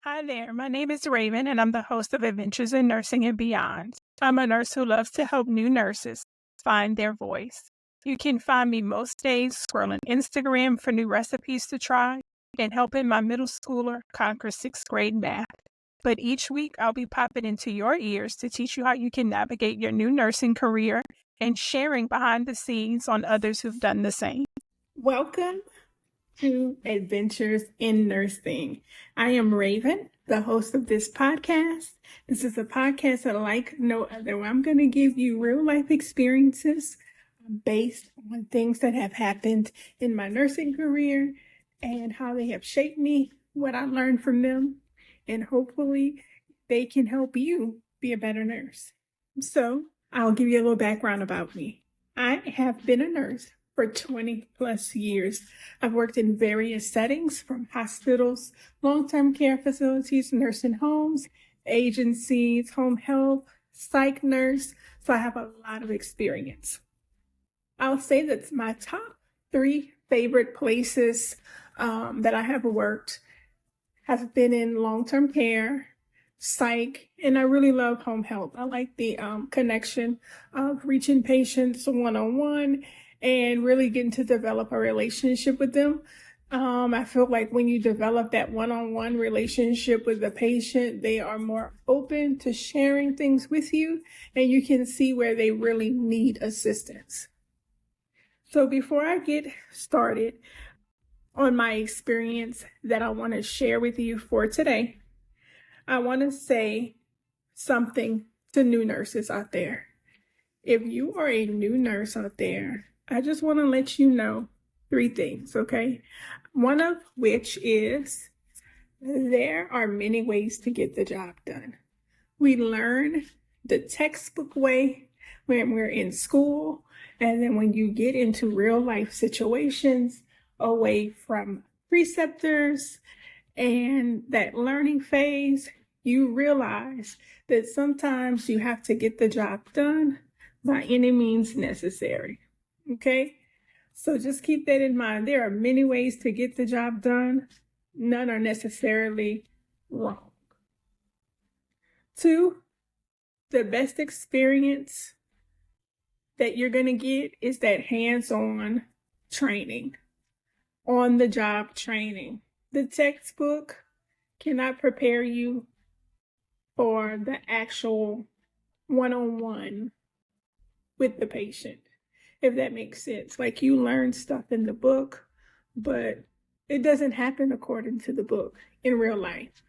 Hi there, my name is Raven, and I'm the host of Adventures in Nursing and Beyond. I'm a nurse who loves to help new nurses find their voice. You can find me most days scrolling Instagram for new recipes to try and helping my middle schooler conquer sixth grade math. But each week, I'll be popping into your ears to teach you how you can navigate your new nursing career and sharing behind the scenes on others who've done the same. Welcome to Adventures in Nursing. I am Raven, the host of this podcast. This is a podcast that, like no other, where I'm going to give you real life experiences based on things that have happened in my nursing career and how they have shaped me, what I learned from them, and hopefully they can help you be a better nurse. So I'll give you a little background about me. I have been a nurse for 20 plus years. I've worked in various settings from hospitals, long-term care facilities, nursing homes, agencies, home health, psych nurse. So I have a lot of experience. I'll say that my top 3 favorite places that I have worked have been in long-term care, psych, and I really love home health. I like the connection of reaching patients one-on-one and really getting to develop a relationship with them. I feel like when you develop that one-on-one relationship with the patient, they are more open to sharing things with you, and you can see where they really need assistance. So before I get started on my experience that I want to share with you for today, I want to say something to new nurses out there. If you are a new nurse out there, I just want to let you know 3 things, okay? One of which is there are many ways to get the job done. We learn the textbook way when we're in school, and then when you get into real life situations away from preceptors and that learning phase, you realize that sometimes you have to get the job done by any means necessary. Okay? So just keep that in mind. There are many ways to get the job done. None are necessarily wrong. 2, the best experience that you're going to get is that hands-on training, on-the-job training. The textbook cannot prepare you for the actual one-on-one with the patient, if that makes sense. Like, you learn stuff in the book, but it doesn't happen according to the book in real life.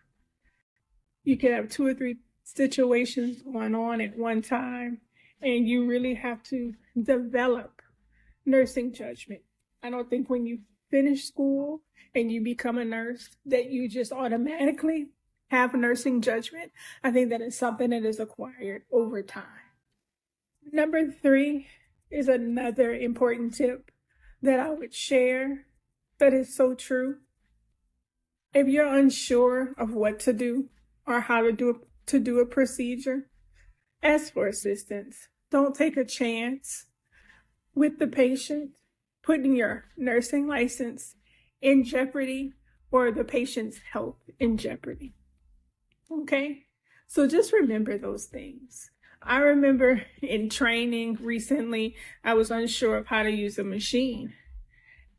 You can have 2 or 3 situations going on at one time, and you really have to develop nursing judgment. I don't think when you finish school and you become a nurse that you just automatically have nursing judgment. I think that is something that is acquired over time. Number 3 is another important tip that I would share that is so true. If you're unsure of what to do or how to do a procedure, ask for assistance. Don't take a chance with the patient putting your nursing license in jeopardy or the patient's health in jeopardy. Okay? So just remember those things. I remember in training recently, I was unsure of how to use a machine.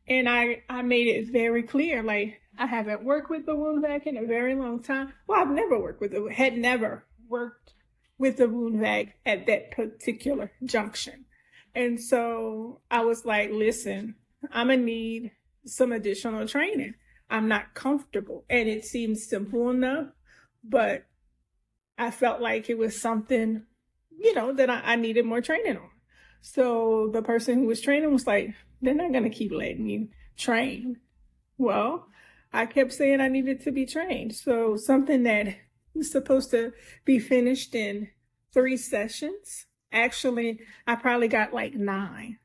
And I made it very clear, like, I haven't worked with the wound vac in a very long time. Well, had never worked with the wound vac at that particular junction. And so I was like, listen, I'm going to need some additional training. I'm not comfortable. And it seemed simple enough, but I felt like it was something, that I needed more training on. So the person who was training was like, they're not going to keep letting you train. Well, I kept saying I needed to be trained. So something that was supposed to be finished in 3 sessions, actually, I probably got like 9.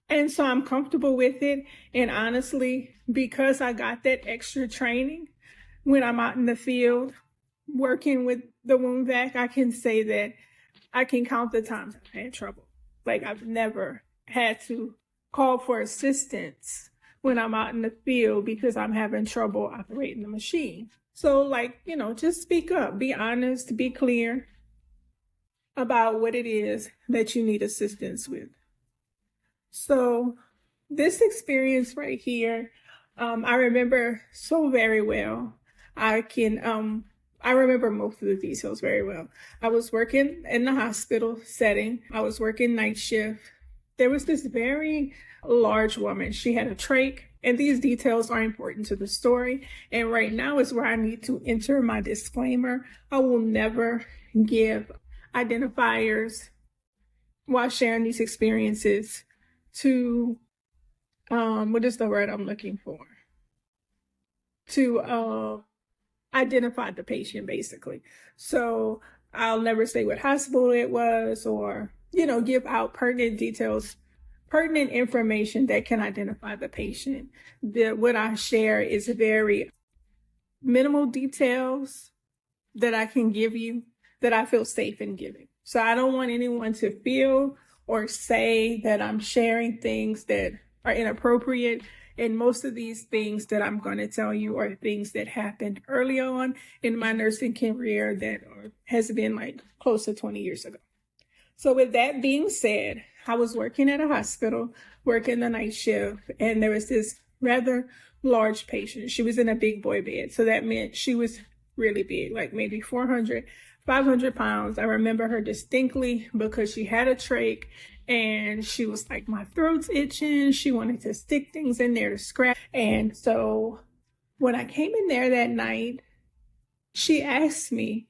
And so I'm comfortable with it. And honestly, because I got that extra training, when I'm out in the field working with the wound vac, I can say that I can count the times I've had trouble. Like, I've never had to call for assistance when I'm out in the field because I'm having trouble operating the machine. So, like, just speak up, be honest, be clear about what it is that you need assistance with. So, this experience right here, I remember so very well. I remember most of the details very well. I was working in the hospital setting. I was working night shift. There was this very large woman. She had a trach, and these details are important to the story. And right now is where I need to enter my disclaimer. I will never give identifiers while sharing these experiences to what is the word I'm looking for? To identify the patient, basically. So I'll never say what hospital it was, or give out pertinent details, pertinent information that can identify the patient. What I share is very minimal details that I can give you that I feel safe in giving. So I don't want anyone to feel or say that I'm sharing things that are inappropriate. And most of these things that I'm going to tell you are things that happened early on in my nursing career that has been like close to 20 years ago. So with that being said, I was working at a hospital, working the night shift, and there was this rather large patient. She was in a big boy bed. So that meant she was really big, like maybe 400, 500 pounds. I remember her distinctly because she had a trach and she was like, my throat's itching. She wanted to stick things in there to scratch. And so when I came in there that night, she asked me,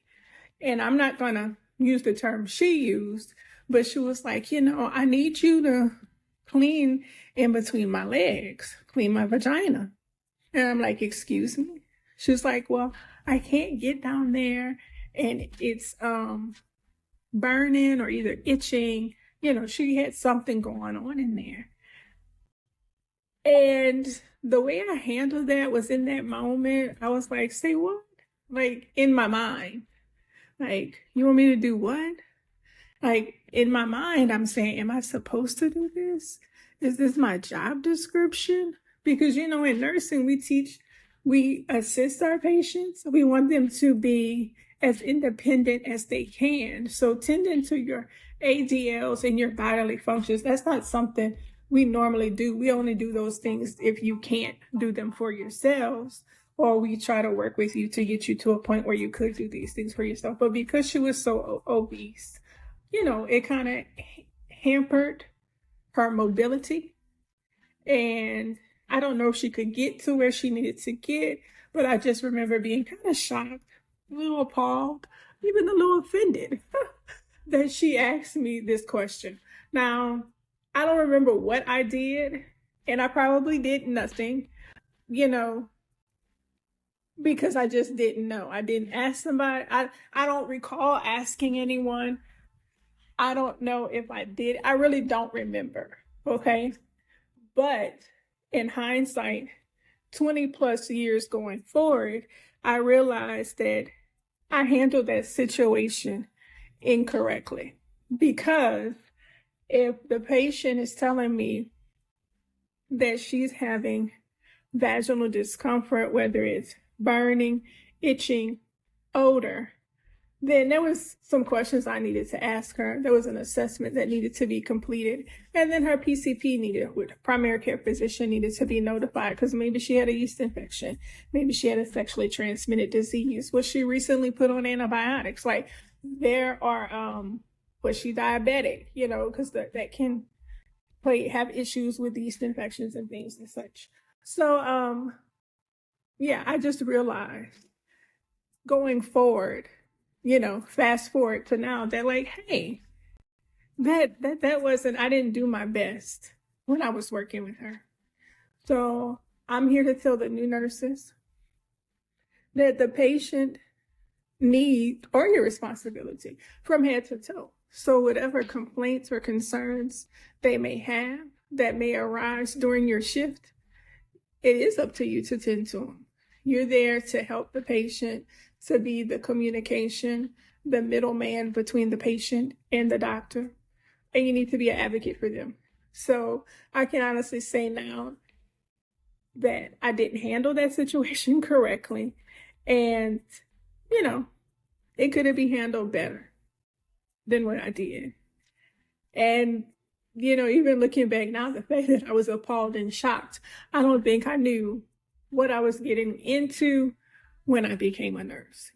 and I'm not going to use the term she used, but she was like, I need you to clean in between my legs, clean my vagina. And I'm like, excuse me? She was like, well, I can't get down there and it's burning or either itching. She had something going on in there. And the way I handled that was in that moment, I was like, say what? Like in my mind, like, you want me to do what? Like in my mind, I'm saying, am I supposed to do this? Is this my job description? Because, in nursing, we assist our patients. We want them to be as independent as they can. So tending to your ADLs and your bodily functions, that's not something we normally do. We only do those things if you can't do them for yourselves, or we try to work with you to get you to a point where you could do these things for yourself. But because she was so obese, it kind of hampered her mobility. And I don't know if she could get to where she needed to get, but I just remember being kind of shocked, a little appalled, even a little offended that she asked me this question. Now, I don't remember what I did, and I probably did nothing, because I just didn't know. I didn't ask somebody. I don't recall asking anyone. I don't know if I did. I really don't remember, okay? But in hindsight, 20 plus years going forward, I realized that I handled that situation incorrectly. Because if the patient is telling me that she's having vaginal discomfort, whether it's burning, itching, odor, then there was some questions I needed to ask her. There was an assessment that needed to be completed. And then her PCP primary care physician needed to be notified because maybe she had a yeast infection. Maybe she had a sexually transmitted disease. Was she recently put on antibiotics? Like there are, was she diabetic? Because that can have issues with yeast infections and things and such. So, yeah, I just realized going forward, fast forward to now, they're like, hey, that wasn't, I didn't do my best when I was working with her. So I'm here to tell the new nurses that the patient needs or your responsibility from head to toe. So whatever complaints or concerns they may have that may arise during your shift, it is up to you to tend to them. You're there to help the patient, to be the communication, the middleman between the patient and the doctor. And you need to be an advocate for them. So I can honestly say now that I didn't handle that situation correctly. And, it could have been handled better than what I did. And, even looking back now, the fact that I was appalled and shocked, I don't think I knew what I was getting into when I became a nurse,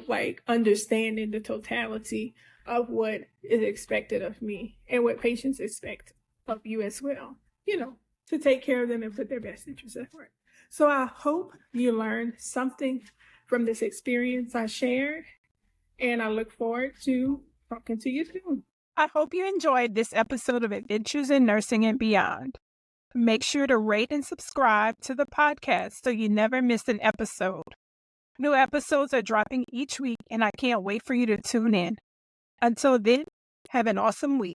like understanding the totality of what is expected of me and what patients expect of you as well, to take care of them and put their best interests at heart. So I hope you learned something from this experience I shared, and I look forward to talking to you soon. I hope you enjoyed this episode of Adventures in Nursing and Beyond. Make sure to rate and subscribe to the podcast so you never miss an episode. New episodes are dropping each week, and I can't wait for you to tune in. Until then, have an awesome week.